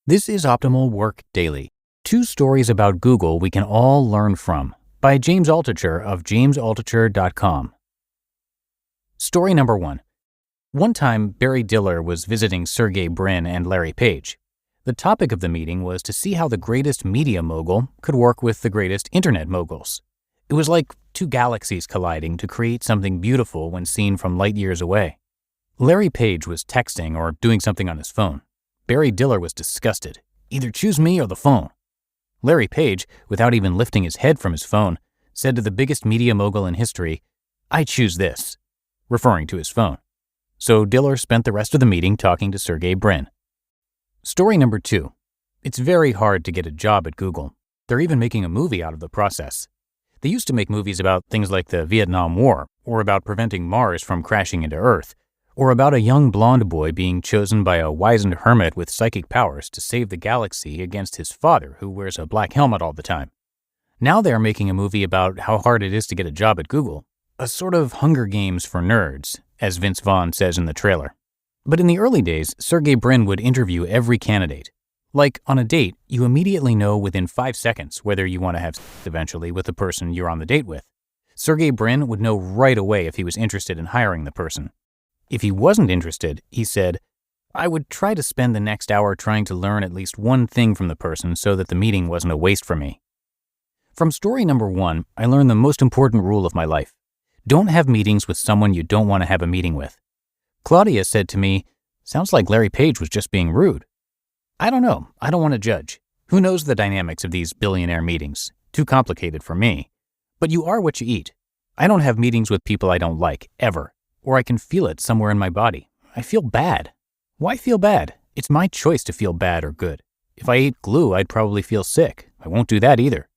This is Optimal Work Daily. 2 stories about Google we can all learn from by James Altucher of jamesaltucher.com. Story number 1. One time, Barry Diller was visiting Sergey Brin and Larry Page. The topic of the meeting was to see how the greatest media mogul could work with the greatest internet moguls. It was like 2 galaxies colliding to create something beautiful when seen from light years away. Larry Page was texting or doing something on his phone. Barry Diller was disgusted. Either choose me or the phone. Larry Page, without even lifting his head from his phone, said to the biggest media mogul in history, "I choose this," referring to his phone. So Diller spent the rest of the meeting talking to Sergey Brin. Story number 2. It's very hard to get a job at Google. They're even making a movie out of the process. They used to make movies about things like the Vietnam War, or about preventing Mars from crashing into Earth, or about a young blonde boy being chosen by a wizened hermit with psychic powers to save the galaxy against his father, who wears a black helmet all the time. Now they're making a movie about how hard it is to get a job at Google, a sort of Hunger Games for nerds, as Vince Vaughn says in the trailer. But in the early days, Sergey Brin would interview every candidate. Like on a date, you immediately know within 5 seconds whether you want to have sex eventually with the person you're on the date with. Sergey Brin would know right away if he was interested in hiring the person. If he wasn't interested, he said, "I would try to spend the next hour trying to learn at least one thing from the person so that the meeting wasn't a waste for me." From story number 1, I learned the most important rule of my life. Don't have meetings with someone you don't want to have a meeting with. Claudia said to me, "Sounds like Larry Page was just being rude." I don't know. I don't want to judge. Who knows the dynamics of these billionaire meetings? Too complicated for me. But you are what you eat. I don't have meetings with people I don't like, ever. Or I can feel it somewhere in my body. I feel bad. Why feel bad? It's my choice to feel bad or good. If I ate glue, I'd probably feel sick. I won't do that either.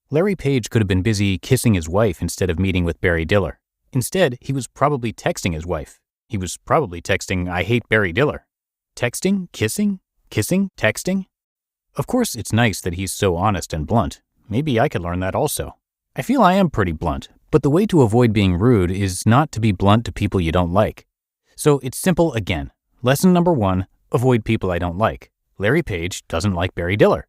Larry Page could have been busy kissing his wife instead of meeting with Barry Diller. Instead, he was probably texting his wife. He was probably texting, "I hate Barry Diller." Texting, kissing, texting. Of course, it's nice that he's so honest and blunt. Maybe I could learn that also. I feel I am pretty blunt. But the way to avoid being rude is not to be blunt to people you don't like. So it's simple again. Lesson number 1, avoid people I don't like. Larry Page doesn't like Barry Diller.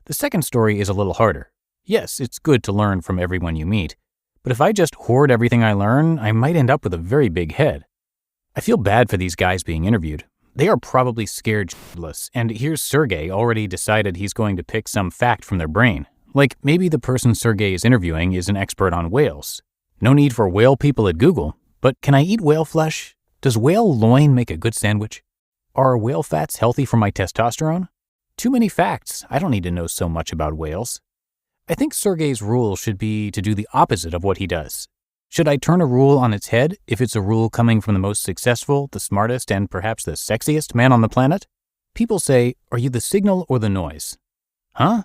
The second story is a little harder. Yes, it's good to learn from everyone you meet. But if I just hoard everything I learn, I might end up with a very big head. I feel bad for these guys being interviewed. They are probably scared shitless, and here's Sergey already decided he's going to pick some fact from their brain. Like, maybe the person Sergey is interviewing is an expert on whales. No need for whale people at Google, but can I eat whale flesh? Does whale loin make a good sandwich? Are whale fats healthy for my testosterone? Too many facts. I don't need to know so much about whales. I think Sergey's rule should be to do the opposite of what he does. Should I turn a rule on its head if it's a rule coming from the most successful, the smartest, and perhaps the sexiest man on the planet? People say, "Are you the signal or the noise?" Huh?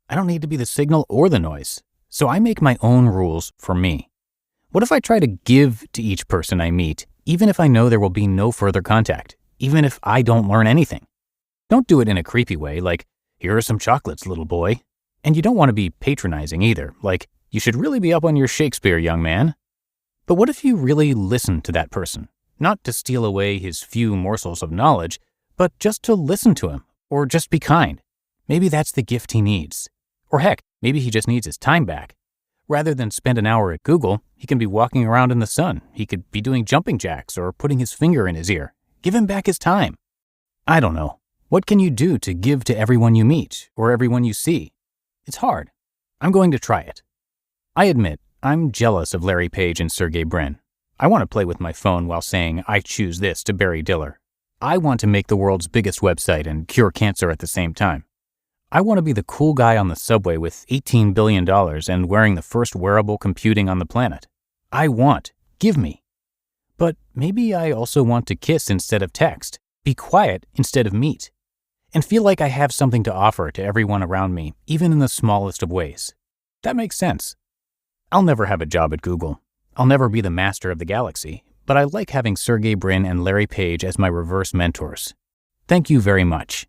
I don't need to be the signal or the noise, so I make my own rules for me. What if I try to give to each person I meet, even if I know there will be no further contact, even if I don't learn anything? Don't do it in a creepy way, like, "Here are some chocolates, little boy." And you don't want to be patronizing either, like, "You should really be up on your Shakespeare, young man." But what if you really listen to that person? Not to steal away his few morsels of knowledge, but just to listen to him, or just be kind. Maybe that's the gift he needs. Or heck, maybe he just needs his time back. Rather than spend an hour at Google, he can be walking around in the sun. He could be doing jumping jacks or putting his finger in his ear. Give him back his time. I don't know. What can you do to give to everyone you meet or everyone you see? It's hard. I'm going to try it. I admit, I'm jealous of Larry Page and Sergey Brin. I want to play with my phone while saying, "I choose this" to Barry Diller. I want to make the world's biggest website and cure cancer at the same time. I want to be the cool guy on the subway with $18 billion and wearing the first wearable computing on the planet. Give me. But maybe I also want to kiss instead of text, be quiet instead of meet, and feel like I have something to offer to everyone around me, even in the smallest of ways. That makes sense. I'll never have a job at Google. I'll never be the master of the galaxy, but I like having Sergey Brin and Larry Page as my reverse mentors. Thank you very much.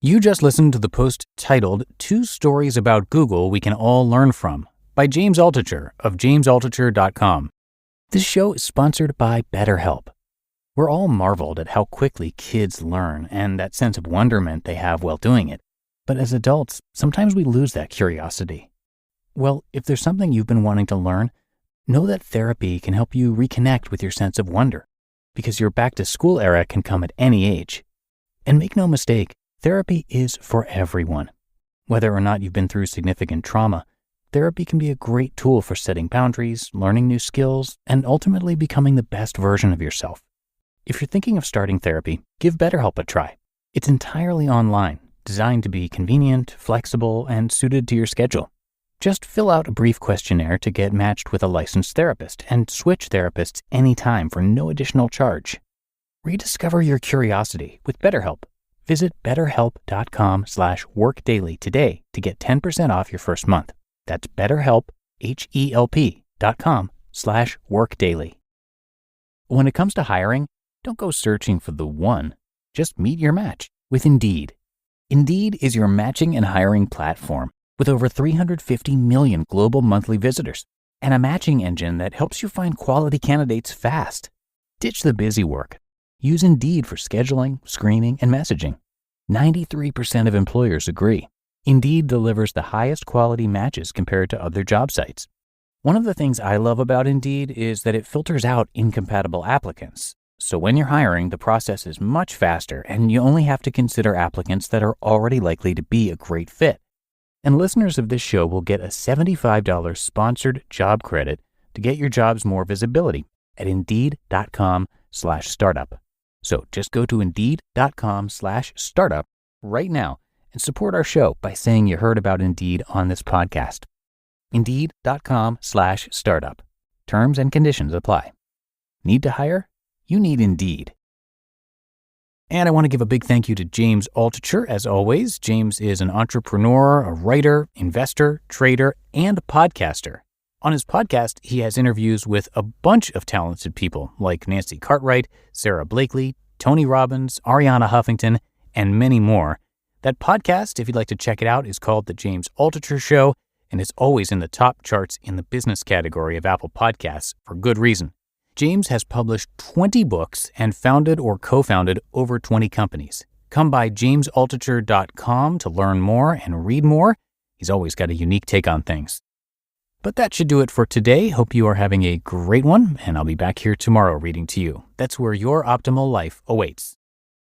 You just listened to the post titled 2 Stories About Google We Can All Learn From by James Altucher of jamesaltucher.com. This show is sponsored by BetterHelp. We're all marveled at how quickly kids learn and that sense of wonderment they have while doing it. But as adults, sometimes we lose that curiosity. Well, if there's something you've been wanting to learn, know that therapy can help you reconnect with your sense of wonder, because your back-to-school era can come at any age. And make no mistake, therapy is for everyone. Whether or not you've been through significant trauma, therapy can be a great tool for setting boundaries, learning new skills, and ultimately becoming the best version of yourself. If you're thinking of starting therapy, give BetterHelp a try. It's entirely online, designed to be convenient, flexible, and suited to your schedule. Just fill out a brief questionnaire to get matched with a licensed therapist and switch therapists anytime for no additional charge. Rediscover your curiosity with BetterHelp. Visit betterhelp.com/workdaily today to get 10% off your first month. That's BetterHelp, HELP.com/workdaily. When it comes to hiring, don't go searching for the one. Just meet your match with Indeed. Indeed is your matching and hiring platform with over 350 million global monthly visitors and a matching engine that helps you find quality candidates fast. Ditch the busy work. Use Indeed for scheduling, screening, and messaging. 93% of employers agree. Indeed delivers the highest quality matches compared to other job sites. One of the things I love about Indeed is that it filters out incompatible applicants. So when you're hiring, the process is much faster and you only have to consider applicants that are already likely to be a great fit. And listeners of this show will get a $75 sponsored job credit to get your jobs more visibility at Indeed.com/startup. So just go to Indeed.com/startup right now and support our show by saying you heard about Indeed on this podcast. Indeed.com/startup. Terms and conditions apply. Need to hire? You need Indeed. And I want to give a big thank you to James Altucher, as always. James is an entrepreneur, a writer, investor, trader, and podcaster. On his podcast, he has interviews with a bunch of talented people like Nancy Cartwright, Sarah Blakely, Tony Robbins, Ariana Huffington, and many more. That podcast, if you'd like to check it out, is called The James Altucher Show, and it's always in the top charts in the business category of Apple Podcasts for good reason. James has published 20 books and founded or co-founded over 20 companies. Come by jamesaltucher.com to learn more and read more. He's always got a unique take on things. But that should do it for today. Hope you are having a great one, and I'll be back here tomorrow reading to you. That's where your optimal life awaits.